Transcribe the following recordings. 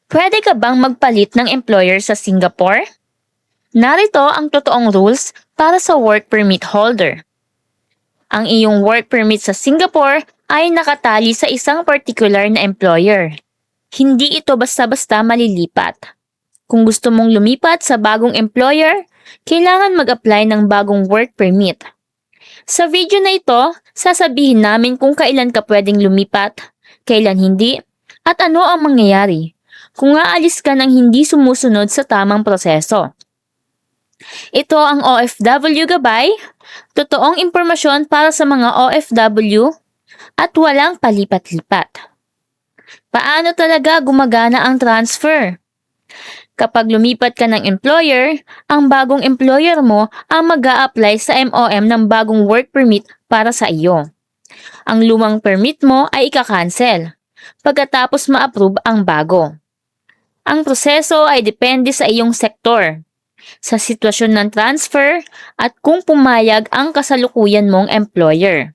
Pwede ka bang magpalit ng employer sa Singapore? Narito ang totoong rules para sa work permit holder. Ang iyong work permit sa Singapore ay nakatali sa isang particular na employer. Hindi ito basta-basta malilipat. Kung gusto mong lumipat sa bagong employer, kailangan mag-apply ng bagong work permit. Sa video na ito, sasabihin namin kung kailan ka pwedeng lumipat, kailan hindi, at ano ang mangyayari kung aalis ka ng hindi sumusunod sa tamang proseso. Ito ang OFW Gabay, totoong impormasyon para sa mga OFW at walang palipat-lipat. Paano talaga gumagana ang transfer? Kapag lumipat ka ng employer, ang bagong employer mo ang mag-a-apply sa MOM ng bagong work permit para sa iyo. Ang lumang permit mo ay ika-cancel pagkatapos ma-approve ang bago. Ang proseso ay depende sa iyong sektor, sa sitwasyon ng transfer at kung pumayag ang kasalukuyan mong employer.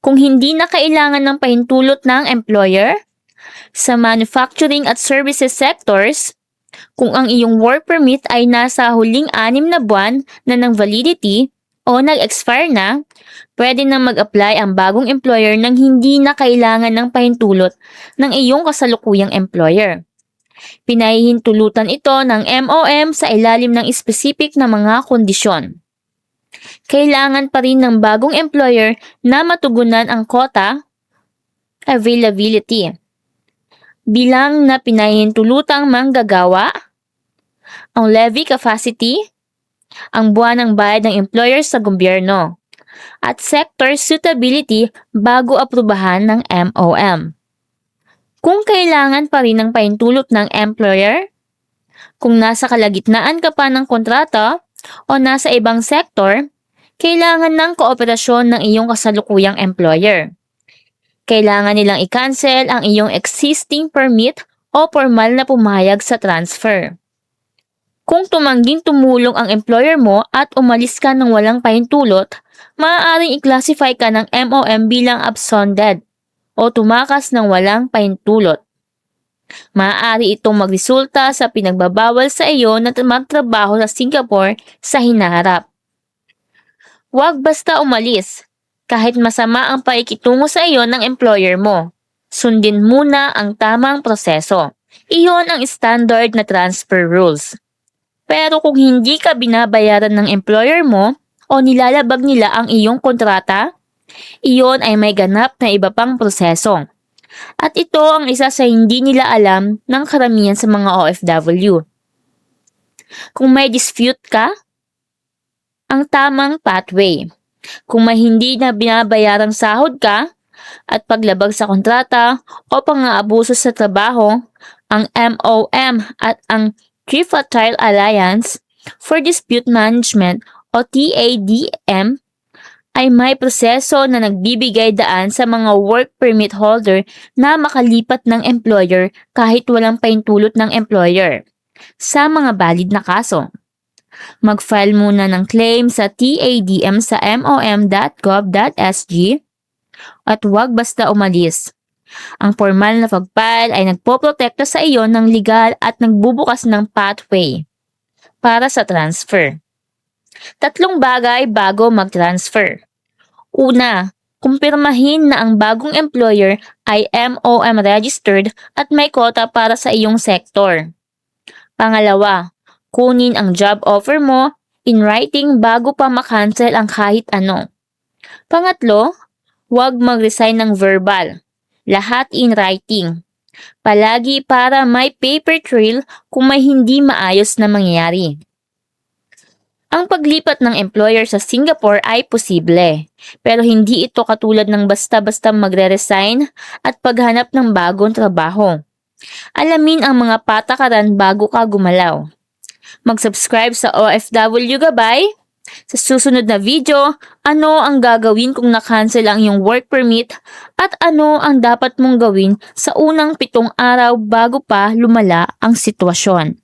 Kung hindi na kailangan ng pahintulot ng employer, sa manufacturing at services sectors, kung ang iyong work permit ay nasa huling 6 na buwan na ng validity o nag-expire na, pwede na mag-apply ang bagong employer nang hindi na kailangan ng pahintulot ng iyong kasalukuyang employer. Pinahihintulutan ito ng MOM sa ilalim ng specific na mga kondisyon. Kailangan pa rin ng bagong employer na matugunan ang quota, availability, bilang na pinahihintulutang manggagawa, ang levy capacity, ang buwan ng bayad ng employer sa gobyerno, at sector suitability bago aprubahan ng MOM. Kung kailangan pa rin ng pahintulot ng employer, kung nasa kalagitnaan ka pa ng kontrata o nasa ibang sektor, kailangan ng kooperasyon ng iyong kasalukuyang employer. Kailangan nilang i-cancel ang iyong existing permit o formal na pumayag sa transfer. Kung tumangging tumulong ang employer mo at umalis ka ng walang pahintulot, maaaring i-classify ka ng MOM bilang absconded o tumakas ng walang pahintulot. Maaari itong magresulta sa pinagbabawal sa iyo na magtrabaho sa Singapore sa hinaharap. Huwag basta umalis, kahit masama ang paikitungo sa iyo ng employer mo. Sundin muna ang tamang proseso. Iyon ang standard na transfer rules. Pero kung hindi ka binabayaran ng employer mo o nilalabag nila ang iyong kontrata, iyon ay may ganap na iba pang proseso. At ito ang isa sa hindi nila alam ng karamihan sa mga OFW. Kung may dispute ka, ang tamang pathway. Kung may hindi na binabayarang sahod ka at paglabag sa kontrata o pang-aabuso sa trabaho, ang MOM at ang Tripartite Alliance for Dispute Management o TADM ay may proseso na nagbibigay daan sa mga work permit holder na makalipat ng employer kahit walang pahintulot ng employer sa mga valid na kaso. Mag-file muna ng claim sa TADM sa mom.gov.sg at huwag basta umalis. Ang formal na pag-file ay nagpoprotekta sa iyo ng legal at nagbubukas ng pathway para sa transfer. 3 bagay bago mag-transfer. Una, kumpirmahin na ang bagong employer ay MOM registered at may quota para sa iyong sektor. Pangalawa, kunin ang job offer mo in writing bago pa makancel ang kahit ano. Pangatlo, huwag mag-resign ng verbal. Lahat in writing. Palagi para may paper trail kung may hindi maayos na mangyayari. Ang paglipat ng employer sa Singapore ay posible, pero hindi ito katulad ng basta-basta magre-resign at paghanap ng bagong trabaho. Alamin ang mga patakaran bago ka gumalaw. Mag-subscribe sa OFW Gabay. Sa susunod na video, ano ang gagawin kung na-cancel ang iyong work permit at ano ang dapat mong gawin sa unang 7 araw bago pa lumala ang sitwasyon.